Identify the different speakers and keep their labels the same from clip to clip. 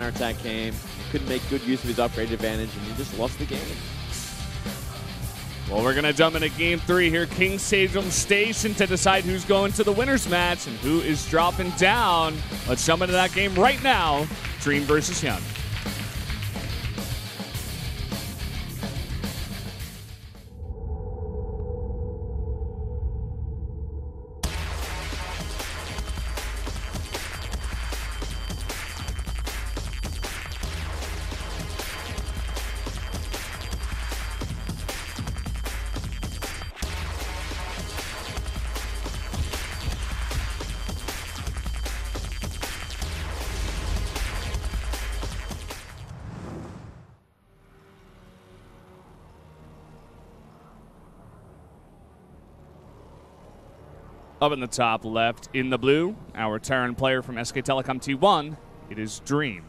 Speaker 1: counterattack came. He couldn't make good use of his upgrade advantage, and he just lost the game.
Speaker 2: Well, we're going to jump into Game 3 here. King Sejong Station to decide who's going to the winner's match and who is dropping down. Let's jump into that game right now. Dream versus HyuN. Up in the top left, in the blue, our Terran player from SK Telecom T1, it is Dream.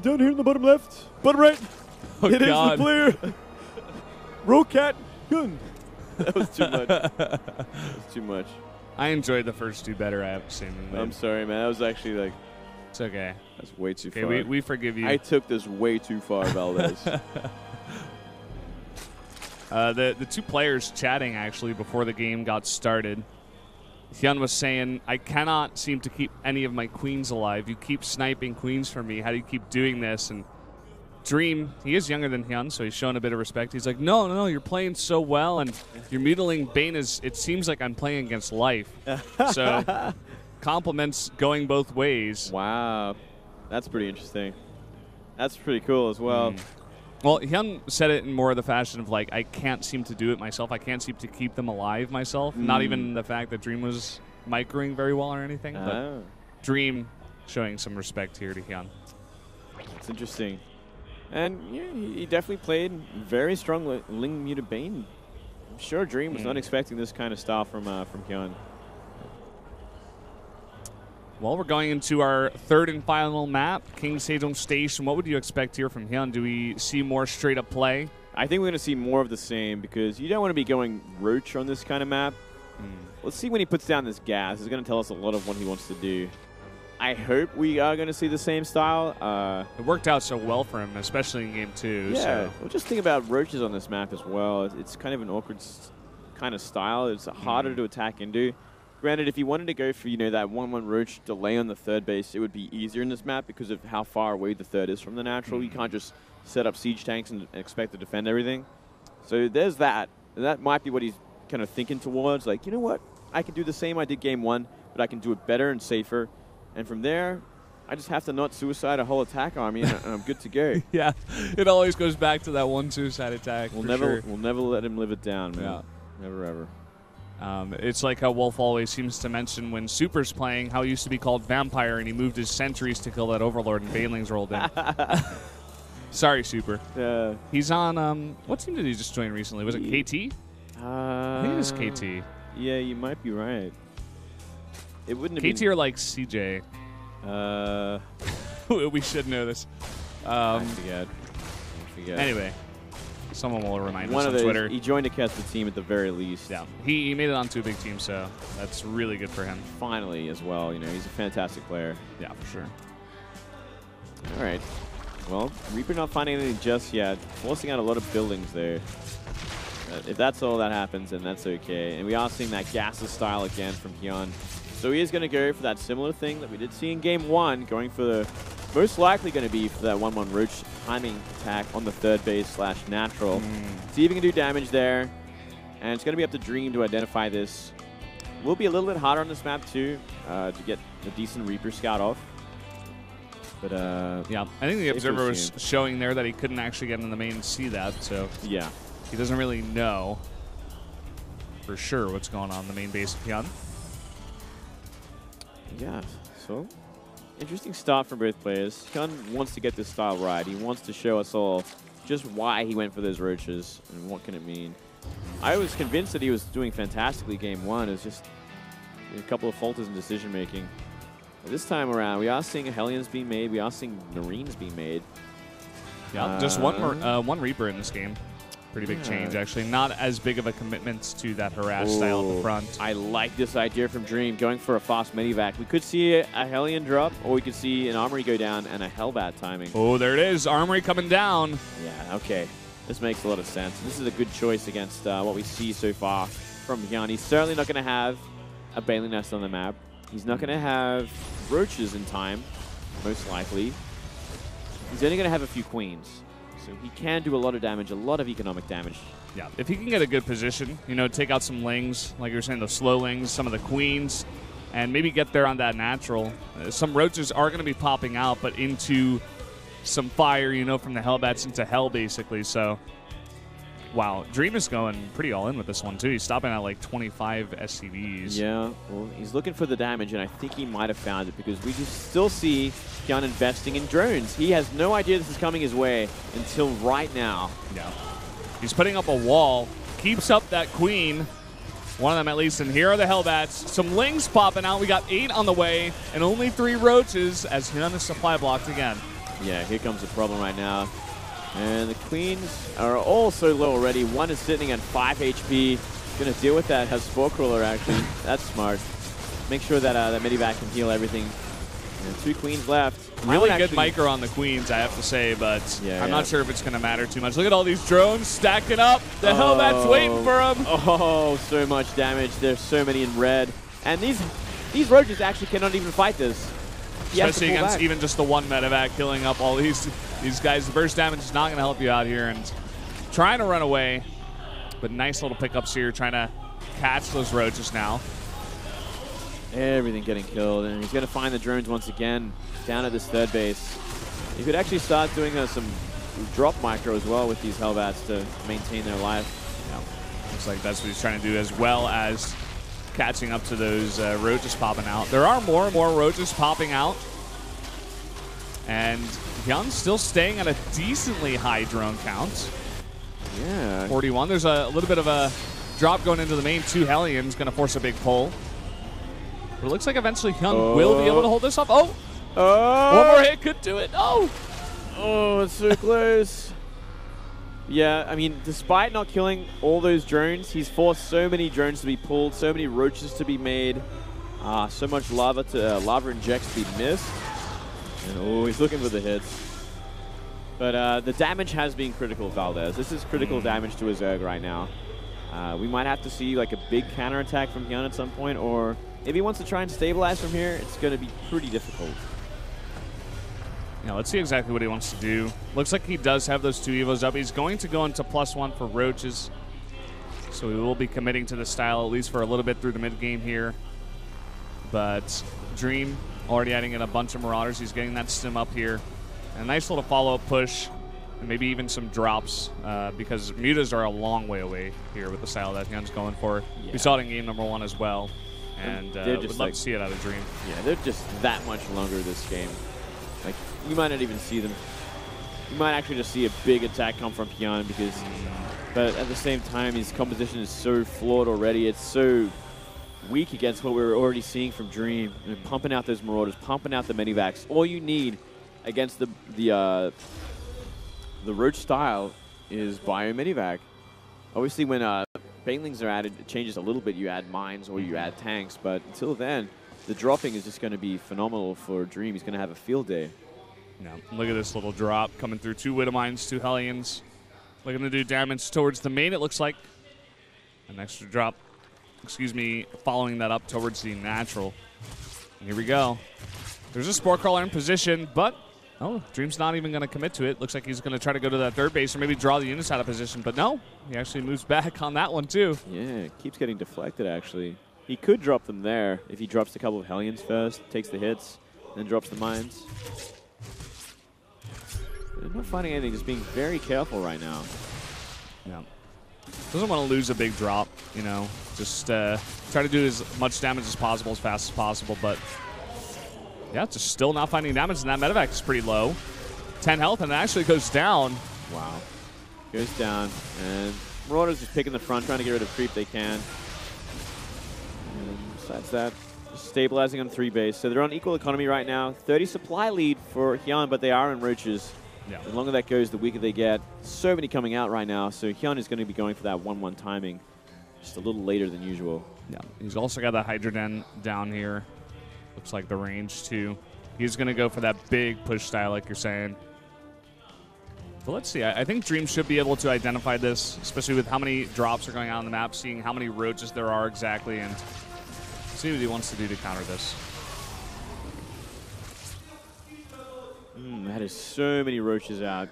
Speaker 1: Down here in the bottom left, bottom right, it is the player. Rocat Gun. That was too much. That was too much.
Speaker 2: I enjoyed the first two better, I have to say.
Speaker 1: I'm sorry, man. That was actually like...
Speaker 2: It's okay.
Speaker 1: That's way too far.
Speaker 2: We forgive you.
Speaker 1: I took this way too far, Valdez.
Speaker 2: The two players chatting, actually, before the game got started. HyuN was saying, I cannot seem to keep any of my queens alive. You keep sniping queens from me. How do you keep doing this? And Dream, he is younger than HyuN, so he's showing a bit of respect. He's like, no, you're playing so well, and you're muddling Bane is, it seems like I'm playing against life. So, compliments going both ways.
Speaker 1: Wow. That's pretty interesting. That's pretty cool as well.
Speaker 2: Well, HyuN said it in more of the fashion of, like, I can't seem to do it myself. I can't seem to keep them alive myself. Not even the fact that Dream was microing very well or anything, but Dream showing some respect here to HyuN.
Speaker 1: That's interesting. And yeah, he definitely played very strong Ling Muted Bane. I'm sure Dream was not expecting this kind of style from HyuN.
Speaker 2: Well, we're going into our third and final map, King Sejong Station. What would you expect here from HyuN? Do we see more straight-up play?
Speaker 1: I think we're going to see more of the same because you don't want to be going roach on this kind of map. Let's see when he puts down this gas. It's going to tell us a lot of what he wants to do. I hope we are going to see the same style.
Speaker 2: It worked out so well for him, especially in Game 2.
Speaker 1: Yeah,
Speaker 2: so.
Speaker 1: well, just think about roaches on this map as well. It's kind of an awkward kind of style. It's harder to attack into. Granted, if you wanted to go for, that 1-1 roach delay on the third base, it would be easier in this map because of how far away the third is from the natural. You can't just set up siege tanks and expect to defend everything. So there's that. And that might be what he's kind of thinking towards. Like, you know what? I can do the same I did Game 1, but I can do it better and safer. And from there, I just have to not suicide a whole attack army, and I'm good to go.
Speaker 2: Yeah, it always goes back to that one suicide attack.
Speaker 1: We'll never let him live it down, man.
Speaker 2: Yeah.
Speaker 1: Never ever.
Speaker 2: It's like how Wolf always seems to mention when Super's playing how he used to be called Vampire, and he moved his sentries to kill that Overlord, and Banelings rolled in. Sorry, Super. He's on, what team did he just join recently? Was it KT? I think it was KT.
Speaker 1: Yeah, you might be right. It wouldn't have
Speaker 2: KT or like CJ? We should know this.
Speaker 1: I forget.
Speaker 2: Anyway, someone will remind
Speaker 1: us
Speaker 2: on Twitter.
Speaker 1: He joined a Kessler team at the very least.
Speaker 2: Yeah, he made it onto a big team, so that's really good for him.
Speaker 1: Finally, as well. He's a fantastic player.
Speaker 2: Yeah, for sure.
Speaker 1: All right. Well, Reaper not finding anything just yet. Forcing out a lot of buildings there. If that's all that happens, then that's okay. And we are seeing that gases style again from HyuN. So he is going to go for that similar thing that we did see in Game 1, going for the most likely going to be for that 1-1 roach timing attack on the third base / natural. See if he can do damage there. And it's going to be up to Dream to identify this. Will be a little bit harder on this map too to get a decent Reaper scout off. But
Speaker 2: yeah, I think the observer was showing there that he couldn't actually get in the main and see that. So
Speaker 1: yeah,
Speaker 2: he doesn't really know for sure what's going on in the main base of HyuN.
Speaker 1: Yeah, so interesting start from both players. HyuN wants to get this style right. He wants to show us all just why he went for those roaches and what can it mean. I was convinced that he was doing fantastically Game 1. It was just a couple of falters in decision making. But this time around, we are seeing Hellions being made. We are seeing Marines being made.
Speaker 2: Yeah, just one Reaper in this game. Pretty big change, actually. Not as big of a commitment to that harass style at the front.
Speaker 1: I like this idea from Dream, going for a fast medivac. We could see a HyuN drop, or we could see an Armory go down and a Hellbat timing.
Speaker 2: Oh, there it is. Armory coming down.
Speaker 1: Yeah, okay. This makes a lot of sense. This is a good choice against what we see so far from HyuN. He's certainly not going to have a Bailey Nest on the map. He's not going to have Roaches in time, most likely. He's only going to have a few Queens. So he can do a lot of damage, a lot of economic damage.
Speaker 2: Yeah, if he can get a good position, you know, take out some Lings, like you were saying, the slow Lings, some of the Queens, and maybe get there on that natural. Some Roaches are going to be popping out, but into some fire, you know, from the Hellbats into hell, basically. So, wow, Dream is going pretty all in with this one, too. He's stopping at like 25 SCVs.
Speaker 1: Yeah, well, he's looking for the damage, and I think he might have found it because we just still see HyuN investing in drones. He has no idea this is coming his way until right now.
Speaker 2: Yeah. He's putting up a wall, keeps up that Queen, one of them at least, and here are the Hellbats. Some Lings popping out. We got 8 on the way, and only 3 Roaches as HyuN is supply blocked again. Yeah,
Speaker 1: here comes the problem right now. And the Queens are all so low already. One is sitting at 5 HP. Going to deal with that. Has Spore Crawler, actually. That's smart. Make sure that that Medivac can heal everything. And 2 Queens left.
Speaker 2: Really good micro on the Queens, I have to say, but I'm not sure if it's going to matter too much. Look at all these drones stacking up. The Hellbat's waiting for him.
Speaker 1: Oh, so much damage. There's so many in red. And these Roaches actually cannot even fight this.
Speaker 2: Especially against even just the one Medivac killing up all these guys. The burst damage is not going to help you out here. And trying to run away, but nice little pickups here, trying to catch those Roaches now.
Speaker 1: Everything getting killed, and he's going to find the drones once again down at this third base. He could actually start doing some drop micro as well with these Hellbats to maintain their life.
Speaker 2: Yeah. Looks like that's what he's trying to do, as well as catching up to those Roaches popping out. There are more and more Roaches popping out, and HyuN's still staying at a decently high drone count.
Speaker 1: Yeah.
Speaker 2: 41. There's a little bit of a drop going into the main. 2 Hellions going to force a big pull. But it looks like eventually HyuN will be able to hold this off. Oh! One more hit could do it. Oh!
Speaker 1: Oh, it's so close. Yeah, I mean, despite not killing all those drones, he's forced so many drones to be pulled, so many Roaches to be made, so much lava injects to be missed. And he's looking for the hits. But the damage has been critical, Valdez. This is critical damage to his Zerg right now. We might have to see like a big counterattack from HyuN at some point, or if he wants to try and stabilize from here, it's going to be pretty difficult.
Speaker 2: Yeah, let's see exactly what he wants to do. Looks like he does have those 2 Evos up. He's going to go into +1 for Roaches. So he will be committing to the style at least for a little bit through the mid game here. But Dream already adding in a bunch of Marauders. He's getting that stim up here. And a nice little follow-up push. And maybe even some drops because mutas are a long way away here with the style that HyuN's going for. Yeah. We saw it in game number 1 as well. And would love to see it out of Dream.
Speaker 1: Yeah, they're just that much longer this game. Like, you might not even see them. You might actually just see a big attack come from HyuN because, but at the same time, his composition is so flawed already. It's so weak against what we're already seeing from Dream. I mean, pumping out those Marauders, pumping out the Medivacs. All you need against the Roach style is Bio Medivac. Obviously, when Banelings are added, it changes a little bit. You add mines or you add tanks, but until then, the dropping is just going to be phenomenal for Dream. He's going to have a field day.
Speaker 2: Yeah, look at this little drop coming through. 2 Widowmines, 2 Hellions. Looking to do damage towards the main, it looks like. An extra drop, following that up towards the natural. And here we go. There's a Spore Crawler in position, but Dream's not even going to commit to it. Looks like he's going to try to go to that third base or maybe draw the units out of position, but no. He actually moves back on that one, too.
Speaker 1: Yeah, it keeps getting deflected, actually. He could drop them there if he drops a couple of Hellions first, takes the hits, then drops the mines. They're not finding anything, just being very careful right now.
Speaker 2: Yeah. Doesn't want to lose a big drop, you know. Just try to do as much damage as possible, as fast as possible, but yeah, just still not finding damage, and that Medivac is pretty low. 10 health, and it actually goes down.
Speaker 1: Wow. Goes down, and Marauders just picking the front, trying to get rid of creep they can. And besides that, just stabilizing on 3 base. So they're on equal economy right now. 30 supply lead for HyuN, but they are in Roaches.
Speaker 2: Yeah.
Speaker 1: The longer that goes, the weaker they get. So many coming out right now, so HyuN is going to be going for that 1-1 timing just a little later than usual.
Speaker 2: Yeah, he's also got that Hydrogen down here. Looks like the range, too. He's going to go for that big push style, like you're saying. But let's see. I think Dream should be able to identify this, especially with how many drops are going out on the map, seeing how many roaches there are exactly, and see what he wants to do to counter this.
Speaker 1: That is so many roaches out.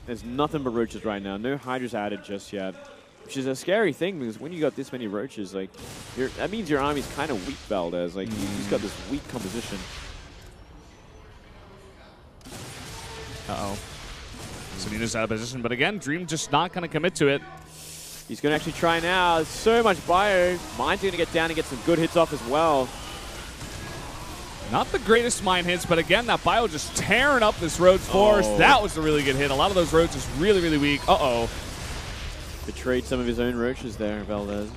Speaker 1: There's nothing but roaches right now. No Hydras added just yet, which is a scary thing because when you got this many roaches, like, that means your army's kind of weak, Valdez. Like, you just got this weak composition.
Speaker 2: Uh-oh. Sabina's out of position, but again, Dream just not going to commit to it.
Speaker 1: He's going to actually try now. There's so much bio. Mine's going to get down and get some good hits off as well.
Speaker 2: Not the greatest mine hits, but again, that bio just tearing up this Rhodes force. That was a really good hit. A lot of those Rhodes is really, really weak. Uh-oh.
Speaker 1: Betrayed some of his own roaches there, Valdez.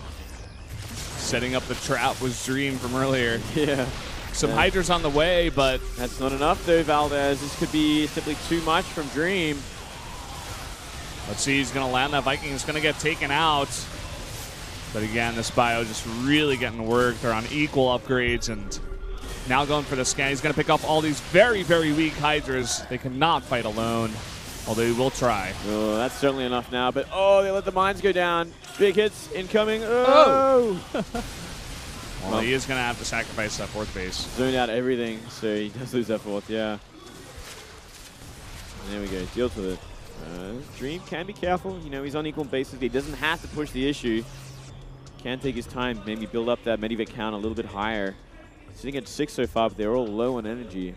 Speaker 2: Setting up the trap was Dream from earlier.
Speaker 1: Yeah.
Speaker 2: Some Hydras on the way, but...
Speaker 1: That's not enough, though, Valdez. This could be simply too much from Dream.
Speaker 2: Let's see, he's going to land that Viking. He's going to get taken out. But again, this bio just really getting worked. They're on equal upgrades, and now going for the scan. He's going to pick up all these very, very weak Hydras. They cannot fight alone, although he will try.
Speaker 1: Oh, that's certainly enough now. But, they let the mines go down. Big hits incoming. Oh!
Speaker 2: Well, he is going to have to sacrifice that fourth base.
Speaker 1: Zoned out everything, so he does lose that fourth, yeah. And there we go. Deals with it. Dream can be careful. You know, he's on equal bases. He doesn't have to push the issue. Can take his time. Maybe build up that Medivac count a little bit higher. Sitting at 6 so far, but they're all low on energy.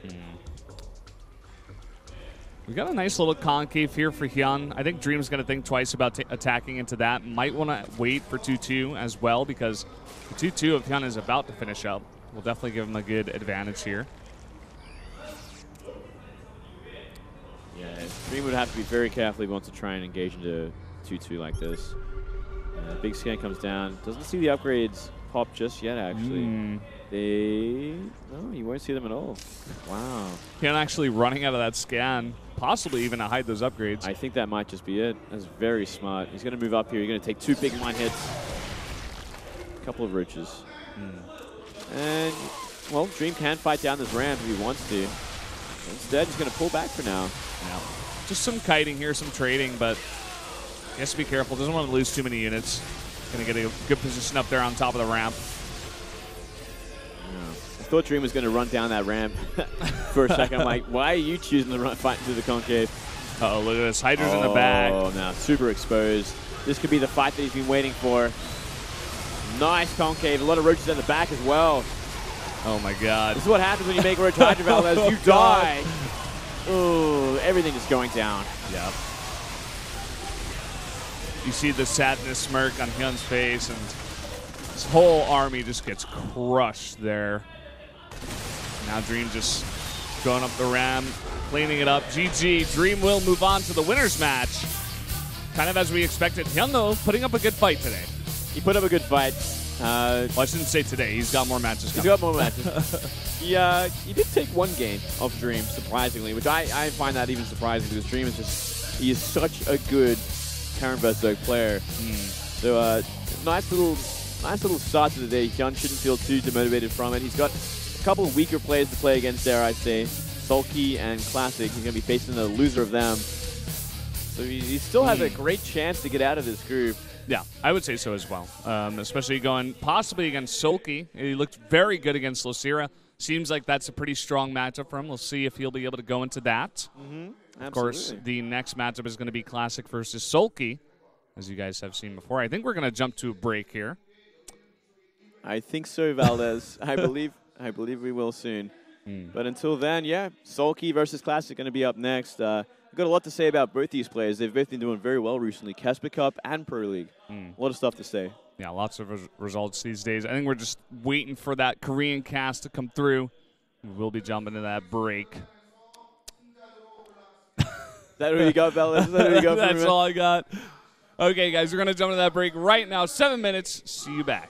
Speaker 2: We got a nice little concave here for HyuN. I think Dream's going to think twice about attacking into that. Might want to wait for 2-2 as well, because the 2-2 of HyuN is about to finish up. We'll definitely give him a good advantage here.
Speaker 1: Yeah, Dream would have to be very careful if he wants to try and engage into 2-2 like this. Big scan comes down. Doesn't see the upgrades pop just yet, actually. No, you won't see them at all. Wow.
Speaker 2: HyuN actually running out of that scan, possibly even to hide those upgrades.
Speaker 1: I think that might just be it. That's very smart. He's going to move up here. He's going to take 2 big mine hits. A couple of roaches. And, well, Dream can fight down this ramp if he wants to. Instead, he's going to pull back for now.
Speaker 2: Yeah. Just some kiting here, some trading, but he has to be careful. Doesn't want to lose too many units. Going to get a good position up there on top of the ramp.
Speaker 1: I thought Dream was going to run down that ramp for a second. I'm like, why are you choosing to run fight into the concave?
Speaker 2: Uh-oh, look at this. Hydra's in the back.
Speaker 1: Oh, now super exposed. This could be the fight that he's been waiting for. Nice concave. A lot of roaches in the back as well.
Speaker 2: Oh, my God.
Speaker 1: This is what happens when you make roach Hydra, Valdez. You die. Oh, everything is going down.
Speaker 2: Yep. You see the sadness smirk on HyuN's face, and his whole army just gets crushed there. Now Dream just going up the ramp, cleaning it up. GG. Dream will move on to the winner's match. Kind of as we expected. HyuN, though, putting up a good fight today.
Speaker 1: He put up a good fight.
Speaker 2: Well, I shouldn't say today. He's got more matches coming.
Speaker 1: He's got more matches. He did take 1 game off Dream, surprisingly, which I find that even surprising because Dream is just, he is such a good Terran vs. Zerg player. So, nice little start to the day. HyuN shouldn't feel too demotivated from it. He's got a couple of weaker players to play against there, I'd say. Sulky and Classic. He's going to be facing the loser of them. So he still has a great chance to get out of this group.
Speaker 2: Yeah, I would say so as well. Especially going possibly against Sulky. He looked very good against Losira. Seems like that's a pretty strong matchup for him. We'll see if he'll be able to go into that. Of course, the next matchup is going to be Classic versus Sulky, as you guys have seen before. I think we're going to jump to a break here.
Speaker 1: I think so, Valdez. I believe we will soon. But until then, yeah, Sulky versus Classic going to be up next. I've got a lot to say about both these players. They've both been doing very well recently. Casper Cup and Pro League. A lot of stuff to say.
Speaker 2: Yeah, lots of results these days. I think we're just waiting for that Korean cast to come through. We'll be jumping to that break.
Speaker 1: Is that what you got, Valdez? Is that what you got?
Speaker 2: That's all I got. Okay, guys, we're going to jump into that break right now. 7 minutes. See you back.